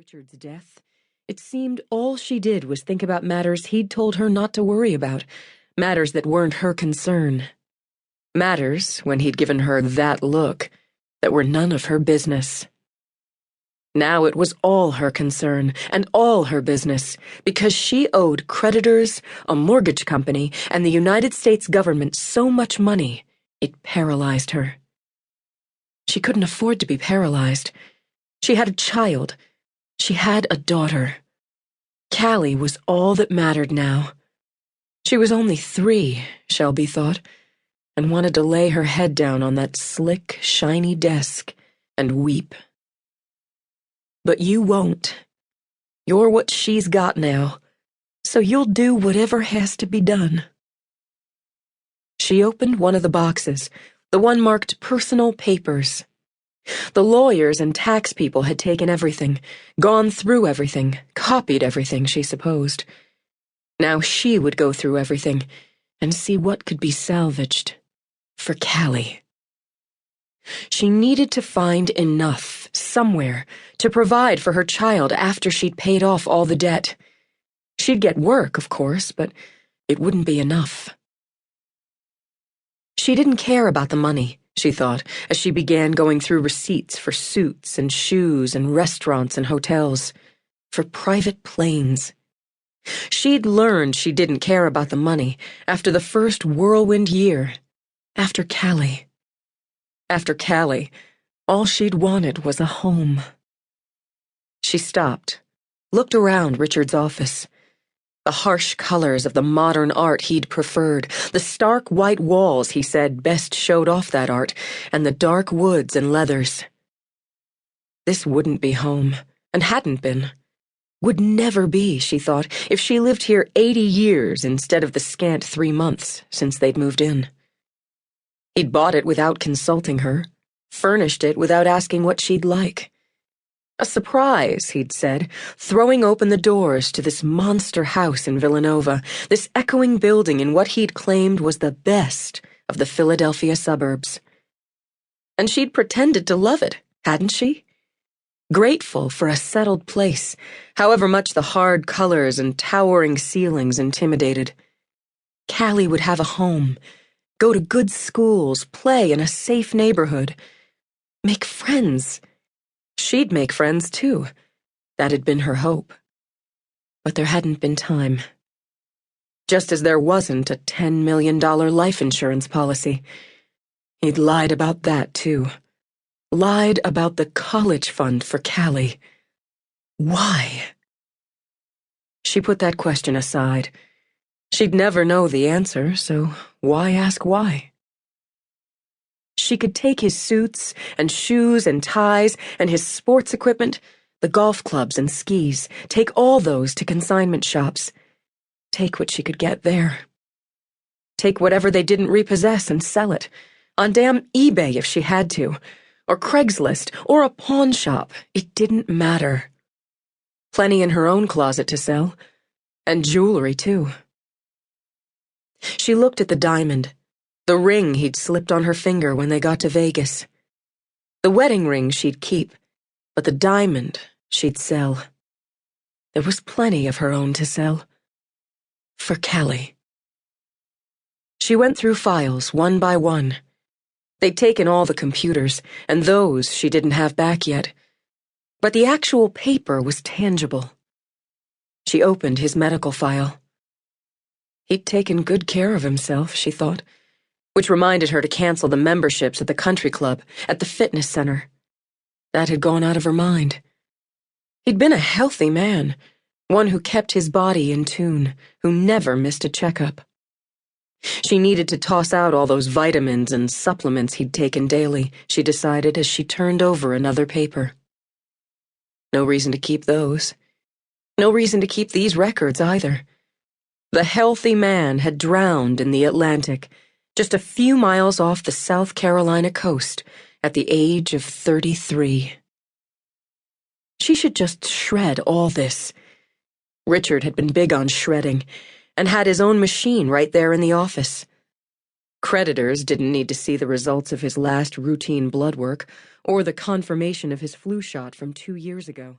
Richard's death, it seemed all she did was think about matters he'd told her not to worry about, matters that weren't her concern. Matters, when he'd given her that look, that were none of her business. Now it was all her concern and all her business, because she owed creditors, a mortgage company, and the United States government so much money, it paralyzed her. She couldn't afford to be paralyzed. She had a child. She had a daughter. Callie was all that mattered now. She was only 3, Shelby thought, and wanted to lay her head down on that slick, shiny desk and weep. But you won't. You're what she's got now, so you'll do whatever has to be done. She opened one of the boxes, the one marked personal papers. The lawyers and tax people had taken everything, gone through everything, copied everything, she supposed. Now she would go through everything and see what could be salvaged for Callie. She needed to find enough, somewhere, to provide for her child after she'd paid off all the debt. She'd get work, of course, but it wouldn't be enough. She didn't care about the money, she thought, as she began going through receipts for suits and shoes and restaurants and hotels, for private planes. She'd learned she didn't care about the money after the first whirlwind year, after Callie. After Callie, all she'd wanted was a home. She stopped, looked around Richard's office. The harsh colors of the modern art he'd preferred, the stark white walls he said best showed off that art, and the dark woods and leathers. This wouldn't be home, and hadn't been. Would never be, she thought, if she lived here 80 years instead of the scant 3 months since they'd moved in. He'd bought it without consulting her, furnished it without asking what she'd like. A surprise, he'd said, throwing open the doors to this monster house in Villanova, this echoing building in what he'd claimed was the best of the Philadelphia suburbs. And she'd pretended to love it, hadn't she? Grateful for a settled place, however much the hard colors and towering ceilings intimidated. Callie would have a home, go to good schools, play in a safe neighborhood, make friends. She'd make friends, too. That had been her hope. But there hadn't been time. Just as there wasn't a $10 million life insurance policy. He'd lied about that, too. Lied about the college fund for Callie. Why? She put that question aside. She'd never know the answer, so why ask why? She could take his suits and shoes and ties and his sports equipment, the golf clubs and skis, take all those to consignment shops. Take what she could get there. Take whatever they didn't repossess and sell it, on damn eBay if she had to, or Craigslist, or a pawn shop. It didn't matter. Plenty in her own closet to sell, and jewelry too. She looked at the diamond. The ring he'd slipped on her finger when they got to Vegas. The wedding ring she'd keep, but the diamond she'd sell. There was plenty of her own to sell. For Callie. She went through files one by one. They'd taken all the computers, and those she didn't have back yet. But the actual paper was tangible. She opened his medical file. He'd taken good care of himself, she thought, which reminded her to cancel the memberships at the country club, at the fitness center. That had gone out of her mind. He'd been a healthy man, one who kept his body in tune, who never missed a checkup. She needed to toss out all those vitamins and supplements he'd taken daily, she decided as she turned over another paper. No reason to keep those. No reason to keep these records either. The healthy man had drowned in the Atlantic, just a few miles off the South Carolina coast, at the age of 33. She should just shred all this. Richard had been big on shredding, and had his own machine right there in the office. Creditors didn't need to see the results of his last routine blood work, or the confirmation of his flu shot from 2 years ago.